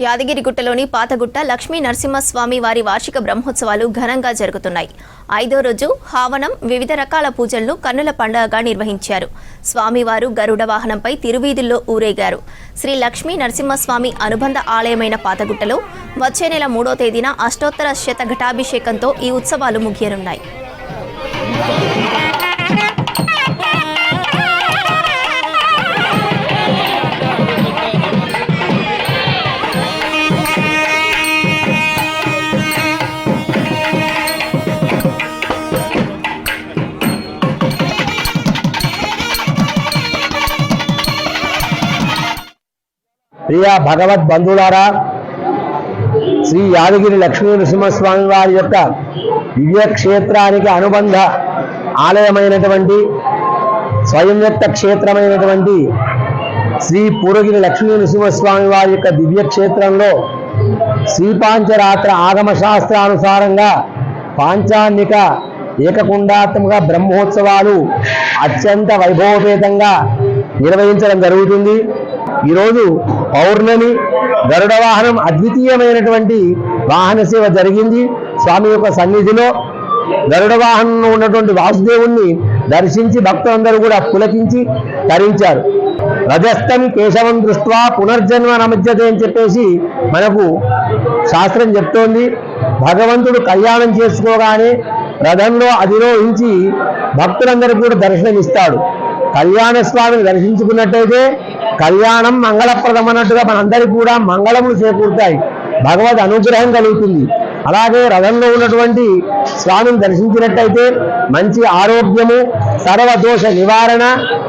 యాదగిరిగుట్టలోని పాతగుట్ట లక్ష్మీ నరసింహస్వామి వారి వార్షిక బ్రహ్మోత్సవాలు ఘనంగా జరుగుతున్నాయి. 5వ రోజు హావనం వివిధ రకాల పూజలను కన్నుల పండుగగా నిర్వహించారు. స్వామివారు గరుడ వాహనంపై తిరువీధుల్లో ఊరేగారు. శ్రీ లక్ష్మీ నరసింహస్వామి అనుబంధ ఆలయమైన పాతగుట్టలో వచ్చే నెల 3వ తేదీన అష్టోత్తర శతఘటాభిషేకంతో ఈ ఉత్సవాలు ముగియనున్నాయి. ప్రియ భగవద్ బంధువులారా, శ్రీ యాదగిరి లక్ష్మీ నరసింహస్వామి వారి యొక్క దివ్యక్షేత్రానికి అనుబంధ ఆలయమైనటువంటి స్వయం వ్యక్త క్షేత్రమైనటువంటి శ్రీ పూర్వగిరి లక్ష్మీ నరసింహస్వామి వారి యొక్క దివ్యక్షేత్రంలో శ్రీపాంచరాత్ర ఆగమ శాస్త్రానుసారంగా పాంచాన్నిక ఏకకుండాత్మక బ్రహ్మోత్సవాలు అత్యంత వైభవపేతంగా నిర్వహించడం జరుగుతుంది. ఈరోజు పౌర్ణమి, గరుడ వాహనం అద్వితీయమైనటువంటి వాహన సేవ జరిగింది. స్వామి యొక్క సన్నిధిలో గరుడ వాహనంలో ఉన్నటువంటి వాసుదేవుణ్ణి దర్శించి భక్తులందరూ కూడా పులకించి తరించారు. రజస్థం కేశవం దృష్ట్వా పునర్జన్మ నమజ్జతే అని చెప్పేసి మనకు శాస్త్రం చెప్తోంది. భగవంతుడు కళ్యాణం చేసుకోగానే రథంలో అధిరోహించి భక్తులందరూ కూడా దర్శనమిస్తాడు. కళ్యాణ స్వామిని దర్శించుకున్నట్టయితే కళ్యాణం మంగళప్రదం అన్నట్టుగా మనందరికీ కూడా మంగళములు చేకూరుతాయి, భగవద్ అనుగ్రహం కలుగుతుంది. అలాగే రథంలో ఉన్నటువంటి స్వామిని దర్శించినట్టయితే మంచి ఆరోగ్యము, సర్వదోష నివారణ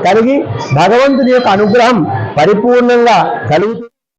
కలిగి భగవంతుని యొక్క అనుగ్రహం పరిపూర్ణంగా కలుగుతుంది.